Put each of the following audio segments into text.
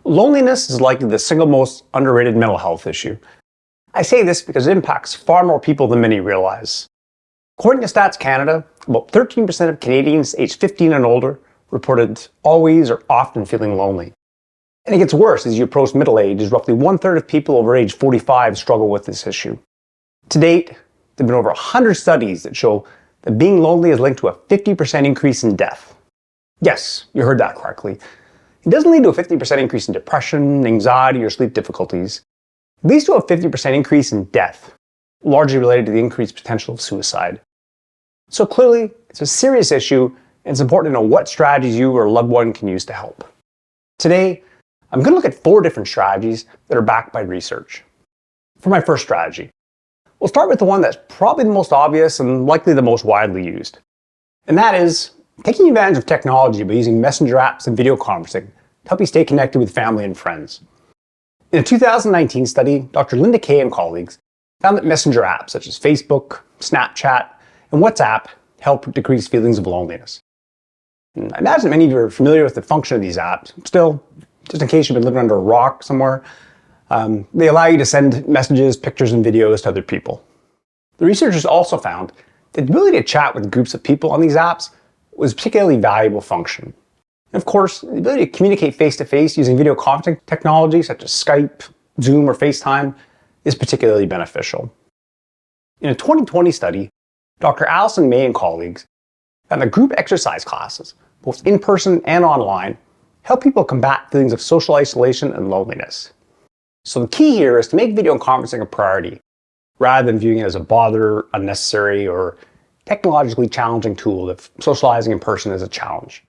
Loneliness is likely the single most underrated mental health issue. I say this because it impacts far more people than many realize. According to Stats Canada, about 13% of Canadians aged 15 and older reported always or often feeling lonely. And it gets worse as you approach middle age, as roughly 1/3 of people over age 45 struggle with this issue. To date, there have been over 100 studies that show that being lonely is linked to a 50% increase in death. Yes, you heard that correctly. It doesn't lead to a 50% increase in depression, anxiety, or sleep difficulties. It leads to a 50% increase in death, largely related to the increased potential of suicide. So clearly, it's a serious issue, and it's important to know what strategies you or a loved one can use to help. Today, I'm going to look at 4 different strategies that are backed by research. For my first strategy, we'll start with the one that's probably the most obvious and likely the most widely used. And that is taking advantage of technology by using messenger apps and video conferencing to help you stay connected with family and friends. In a 2019 study, Dr. Linda Kay and colleagues found that messenger apps such as Facebook, Snapchat, and WhatsApp help decrease feelings of loneliness. And I imagine many of you are familiar with the function of these apps. Still, just in case you've been living under a rock somewhere, they allow you to send messages, pictures, and videos to other people. The researchers also found that the ability to chat with groups of people on these apps was a particularly valuable function. And of course, the ability to communicate face-to-face using video conferencing technology such as Skype, Zoom, or FaceTime is particularly beneficial. In a 2020 study, Dr. Allison May and colleagues found that group exercise classes, both in person and online, help people combat feelings of social isolation and loneliness. So the key here is to make video conferencing a priority, rather than viewing it as a bother, unnecessary, or technologically challenging tool if socializing in person is a challenge.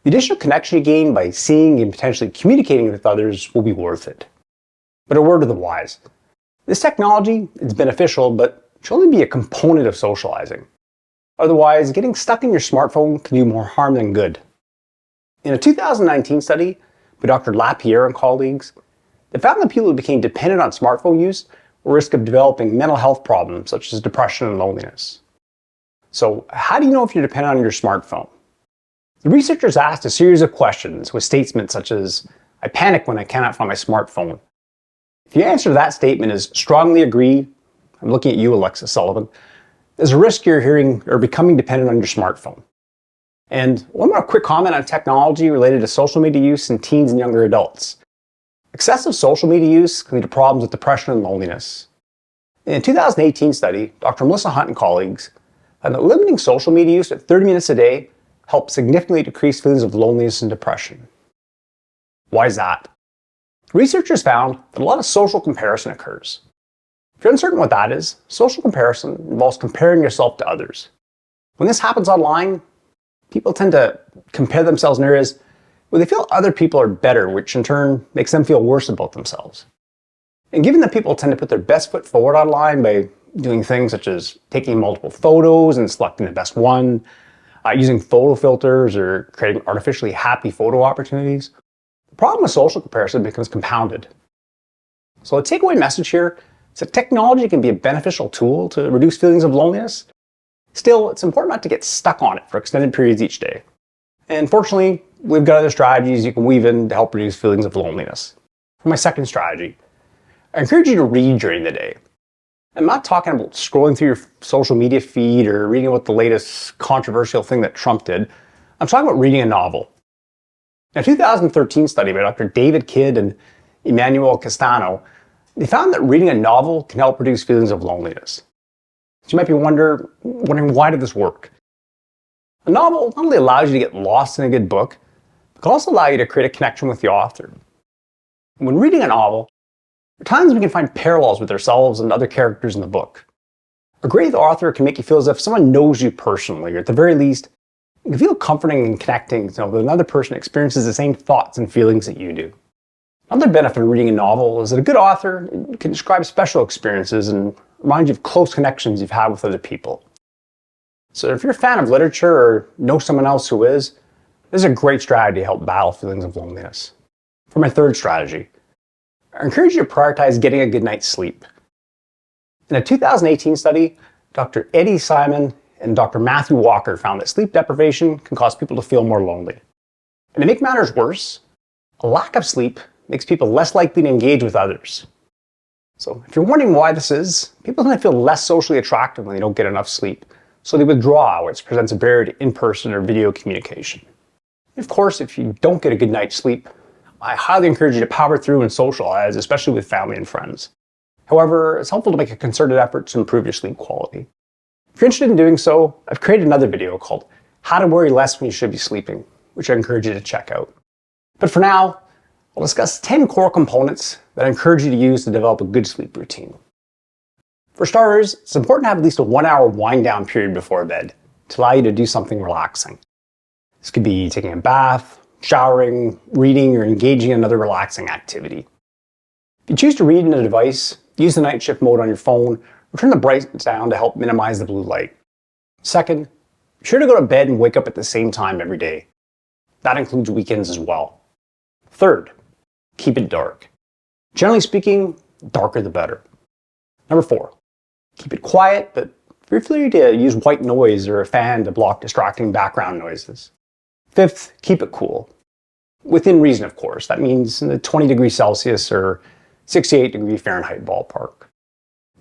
The additional connection you gain by seeing and potentially communicating with others will be worth it. But a word to the wise. This technology is beneficial, but should only be a component of socializing. Otherwise, getting stuck in your smartphone can do more harm than good. In a 2019 study by Dr. Lapierre and colleagues, they found that people who became dependent on smartphone use were at risk of developing mental health problems such as depression and loneliness. So, how do you know if you're dependent on your smartphone? The researchers asked a series of questions with statements such as, "I panic when I cannot find my smartphone." If your answer to that statement is strongly agree, I'm looking at you, Alexis Sullivan, there's a risk you're hearing or becoming dependent on your smartphone. And one more quick comment on technology related to social media use in teens and younger adults. Excessive social media use can lead to problems with depression and loneliness. In a 2018 study, Dr. Melissa Hunt and colleagues found that limiting social media use at 30 minutes a day helps significantly decrease feelings of loneliness and depression. Why is that? Researchers found that a lot of social comparison occurs. If you're uncertain what that is, social comparison involves comparing yourself to others. When this happens online, people tend to compare themselves in areas where they feel other people are better, which in turn makes them feel worse about themselves. And given that people tend to put their best foot forward online by doing things such as taking multiple photos and selecting the best one, using photo filters or creating artificially happy photo opportunities, the problem with social comparison becomes compounded. So the takeaway message here is that technology can be a beneficial tool to reduce feelings of loneliness. Still, it's important not to get stuck on it for extended periods each day. And fortunately, we've got other strategies you can weave in to help reduce feelings of loneliness. For my second strategy, I encourage you to read during the day. I'm not talking about scrolling through your social media feed or reading about the latest controversial thing that Trump did. I'm talking about reading a novel. In a 2013 study by Dr. David Kidd and Emmanuel Castano, they found that reading a novel can help reduce feelings of loneliness. So you might be wondering why did this work? A novel not only allows you to get lost in a good book, but can also allow you to create a connection with the author. When reading a novel, there are times we can find parallels with ourselves and other characters in the book. A great author can make you feel as if someone knows you personally, or at the very least, it can feel comforting and connecting that another person experiences the same thoughts and feelings that you do. Another benefit of reading a novel is that a good author can describe special experiences and remind you of close connections you've had with other people. So if you're a fan of literature or know someone else who is, this is a great strategy to help battle feelings of loneliness. For my third strategy, I encourage you to prioritize getting a good night's sleep. In a 2018 study, Dr. Eddie Simon and Dr. Matthew Walker found that sleep deprivation can cause people to feel more lonely. And to make matters worse, A lack of sleep makes people less likely to engage with others. So if you're wondering why this is, people tend to feel less socially attractive when they don't get enough sleep. So they withdraw, which presents a barrier to in-person or video communication. Of course, if you don't get a good night's sleep, I highly encourage you to power through and socialize, especially with family and friends. However, it's helpful to make a concerted effort to improve your sleep quality. If you're interested in doing so, I've created another video called How to Worry Less When You Should Be Sleeping, which I encourage you to check out. But for now, I'll discuss 10 core components that I encourage you to use to develop a good sleep routine. For starters, it's important to have at least a 1-hour wind-down period before bed to allow you to do something relaxing. This could be taking a bath, showering, reading, or engaging in another relaxing activity. If you choose to read in a device, use the night shift mode on your phone, or turn the brightness down to help minimize the blue light. Second, be sure to go to bed and wake up at the same time every day. That includes weekends as well. Third, keep it dark. Generally speaking, darker the better. Number 4, keep it quiet, but feel free to use white noise or a fan to block distracting background noises. Fifth, keep it cool. Within reason, of course. That means in the 20 degrees Celsius or 68 degree Fahrenheit ballpark.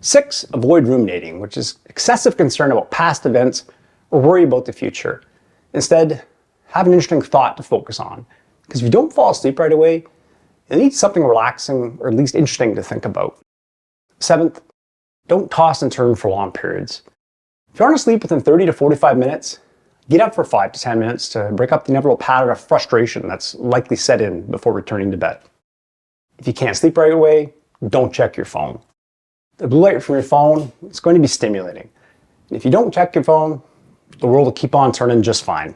6, avoid ruminating, which is excessive concern about past events or worry about the future. Instead, have an interesting thought to focus on. Because if you don't fall asleep right away, you'll need something relaxing or at least interesting to think about. 7th, don't toss and turn for long periods. If you aren't asleep within 30 to 45 minutes, get up for 5 to 10 minutes to break up the inevitable pattern of frustration that's likely set in before returning to bed. If you can't sleep right away, don't check your phone. The blue light from your phone is going to be stimulating. And if you don't check your phone, the world will keep on turning just fine.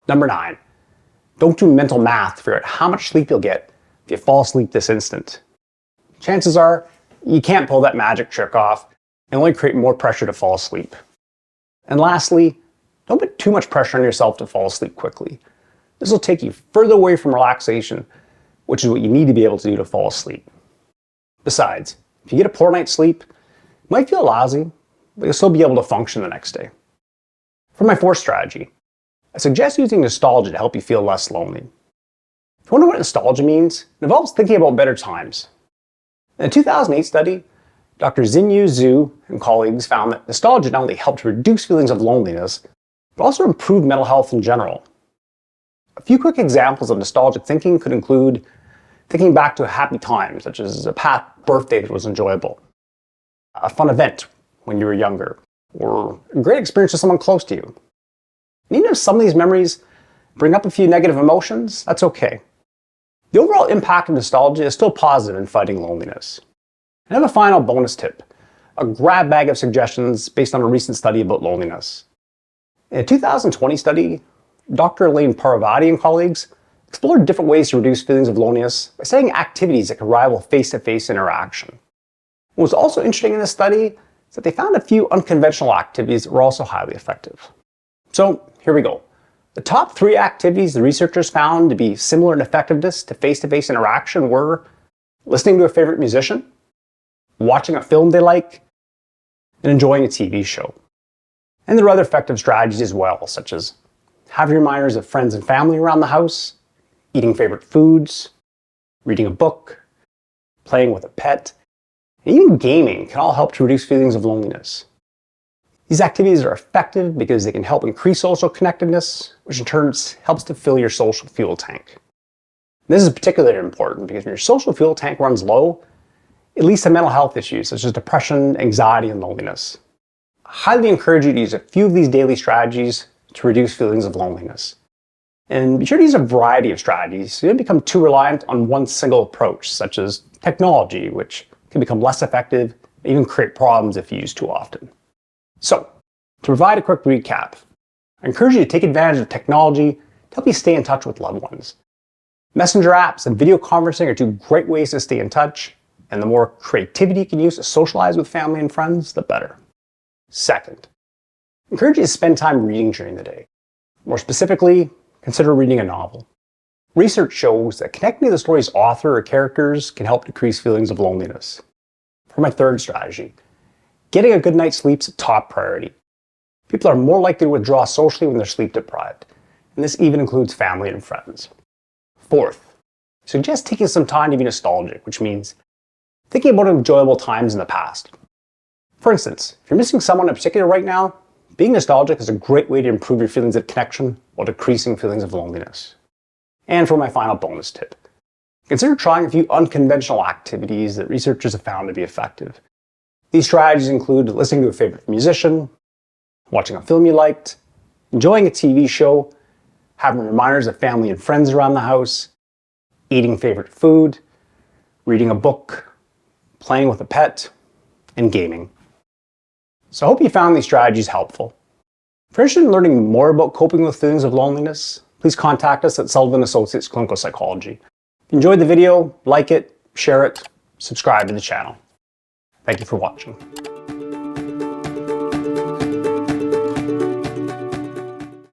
Number 9, don't do mental math to figure out how much sleep you'll get if you fall asleep this instant. Chances are you can't pull that magic trick off and only create more pressure to fall asleep. And lastly, don't put too much pressure on yourself to fall asleep quickly. This will take you further away from relaxation, which is what you need to be able to do to fall asleep. Besides, if you get a poor night's sleep, you might feel lousy, but you'll still be able to function the next day. For my 4th strategy, I suggest using nostalgia to help you feel less lonely. If you wonder what nostalgia means, it involves thinking about better times. In a 2008 study, Dr. Xinyu Zhu and colleagues found that nostalgia not only helped reduce feelings of loneliness, but also improve mental health in general. A few quick examples of nostalgic thinking could include thinking back to a happy time, such as a past birthday that was enjoyable, a fun event when you were younger, or a great experience with someone close to you. And even if some of these memories bring up a few negative emotions, that's okay. The overall impact of nostalgia is still positive in fighting loneliness. And I have a final bonus tip, a grab bag of suggestions based on a recent study about loneliness. In a 2020 study, Dr. Elaine Parvati and colleagues explored different ways to reduce feelings of loneliness by setting activities that could rival face-to-face interaction. What was also interesting in this study is that they found a few unconventional activities that were also highly effective. So here we go. The top 3 activities the researchers found to be similar in effectiveness to face-to-face interaction were listening to a favorite musician, watching a film they like, and enjoying a TV show. And there are other effective strategies as well, such as having reminders of friends and family around the house, eating favorite foods, reading a book, playing with a pet, and even gaming can all help to reduce feelings of loneliness. These activities are effective because they can help increase social connectedness, which in turn helps to fill your social fuel tank. This is particularly important because when your social fuel tank runs low, it leads to mental health issues such as depression, anxiety, and loneliness. I highly encourage you to use a few of these daily strategies to reduce feelings of loneliness. And be sure to use a variety of strategies so you don't become too reliant on one single approach, such as technology, which can become less effective and even create problems if used too often. So, to provide a quick recap, I encourage you to take advantage of technology to help you stay in touch with loved ones. Messenger apps and video conferencing are 2 great ways to stay in touch, and the more creativity you can use to socialize with family and friends, the better. Second, I encourage you to spend time reading during the day. More specifically, consider reading a novel. Research shows that connecting to the story's author or characters can help decrease feelings of loneliness. For my 3rd strategy, getting a good night's sleep is a top priority. People are more likely to withdraw socially when they're sleep deprived, and this even includes family and friends. 4th, suggest taking some time to be nostalgic, which means thinking about enjoyable times in the past. For instance, if you're missing someone in particular right now, being nostalgic is a great way to improve your feelings of connection while decreasing feelings of loneliness. And for my final bonus tip, consider trying a few unconventional activities that researchers have found to be effective. These strategies include listening to a favorite musician, watching a film you liked, enjoying a TV show, having reminders of family and friends around the house, eating favorite food, reading a book, playing with a pet, and gaming. So I hope you found these strategies helpful. If you're interested in learning more about coping with feelings of loneliness, please contact us at Sullivan Associates Clinical Psychology. If you enjoyed the video, like it, share it, subscribe to the channel. Thank you for watching.